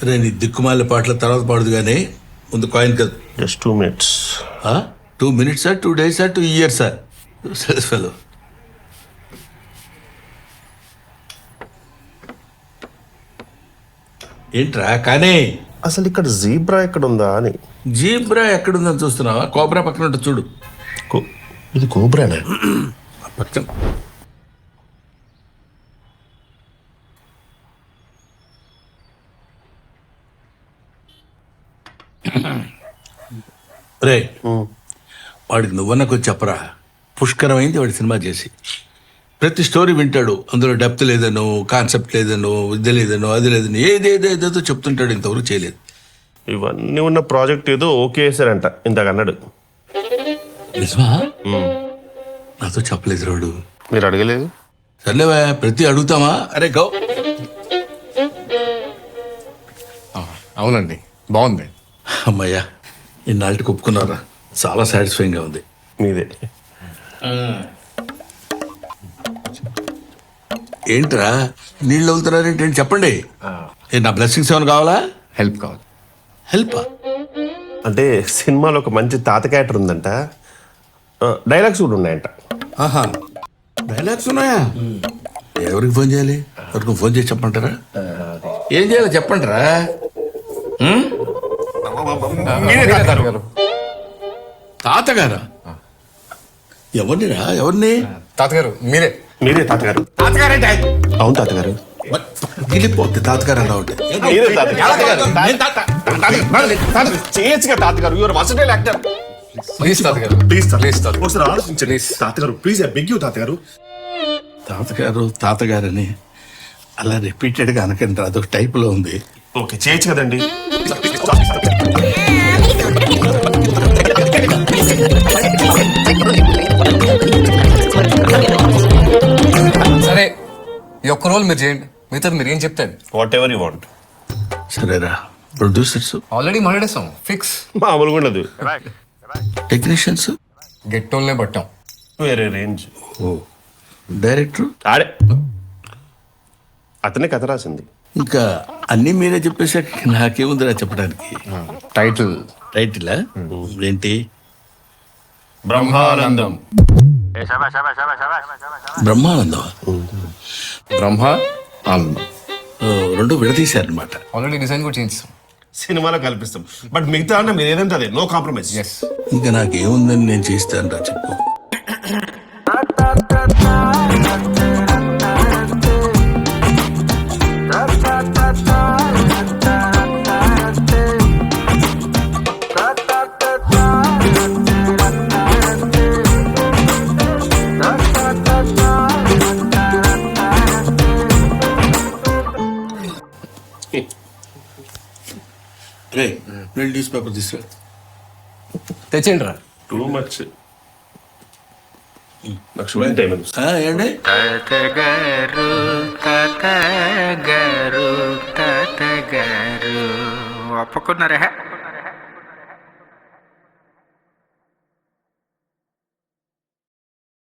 రే నీ దిక్కుమాల పాటల తర్వాత పాడుదు కానీ ముందు కాయిన్ కదా. Just 2 minutes. 2 minutes 2 days 2 years fellow. ఏంట్రా కానీ అసలు ఇక్కడ జీబ్రా ఎక్కడ ఉందా అని. జీబ్రా ఎక్కడుందని చూస్తున్నావా? కోబ్రా పక్కన ఉంటుంది చూడు. ఇది కోబ్రానే పక్కన. రే వాడికి నువ్వన్నా కొంచెం చెప్పరా. పుష్కరమైంది వాడి సినిమా చేసి. ప్రతి స్టోరీ వింటాడు, అందులో డెప్త్ లేదనో, కాన్సెప్ట్ లేదనో, ఇది లేదనో, అది లేదనో, ఏదేదో చెప్తుంటాడు. ఇంతవరకు చేయలేదు. ఇవన్నీ ఉన్న ప్రాజెక్ట్ ఏదో ఓకే చేశారంట ఇందాక అన్నాడు. నిజమా? నాతో చెప్పలేదు రోడ్డు. మీరు అడగలేదు? సర్లేవా, ప్రతి అడుగుతామా? అరే గౌ. అవునండి, బాగుంది. అమ్మయ్యా, ఇన్నాళ్ళకి ఒప్పుకున్నారా? చాలా సాటిస్ఫైయింగ్గా ఉంది. మీదే. ఏంట్రా నీళ్ళు అవుతున్నారేంటి? చెప్పండి. నా బ్లెస్సింగ్స్ ఏమైనా కావాలా? హెల్ప్ కావాలి. హెల్ప్ అంటే సినిమాలో ఒక మంచి తాత క్యారెక్టర్ ఉందంట, డైలాగ్స్ కూడా ఉన్నాయంట. ఆహా, డైలాగ్స్ ఉన్నాయా? ఎవరికి ఫోన్ చేయాలి? ఎవరికి ఫోన్ చేసి చెప్పంటారా? ఏం చేయాలి చెప్పంటారా? తాతగారా? ఎవరినిరా? ఎవరిని? తాతగారు మీరే. మీరే తాతగారు? తాతగారంటే అవును తాతగారు. గిలిపోద్ది తాతగారు అలా ఉంటే. మీరే తాతగారు. చేయొచ్చుగా తాతగారు. Your versatile actor. ప్లీజ్ తాతగారు, ప్లీజ్ ప్లీజ్ తాత. ఒకసారి ఆలోచించండి తాతగారు. ప్లీజ్ ఐ బెగ్ యూ తాతగారు. తాతగారని అలా రిపీటెడ్గా అనకండి, అదొక టైప్లో ఉంది. ఓకే చేయొచ్చు కదండి. సరే, ఈ ఒక్క రోల్ మీరు చేయండి, మిగతాది మీరు ఏం చెప్తాను. Whatever you want. సరేరా. ప్రొడ్యూసర్స్ ఆల్రెడీ మాట్లాడేస్తాం, ఫిక్స్. మామూలుగా ఉండదు. టెక్నీషియన్స్ గెట్టోల్నే పట్టాం. వేరే రేంజ్. ఓ డైరెక్టర్ ఆడే అతనే కథ రాసింది. ఇంకా అన్నీ మీరే చెప్పేసాక నాకేముందిరా చెప్పడానికి. టైటిల్ టైటిలా ఏంటి? బ్రహ్మానందం. బ్రహ్మానందమా? బ్రహ్మ ఆనందం రెండు విడదీశారనమాట. ఆల్రెడీ డిజైన్ కూడా చేయించాం. సినిమాలో కల్పిస్తాం, బట్ మిగతా అంటే మీరు ఏదంటే అదే, నో కాంప్రమైజ్. ఎస్. ఇంకా నాకేముందని నేను చేస్తాను రా, చెప్పు. రే నేను న్యూస్ పేపర్ తీసుకురా. తెచ్చేయండి రా. Too much. నాకు షూటింగ్ టైం ఏంటి? తాతగారు ఒప్పుకున్నారా?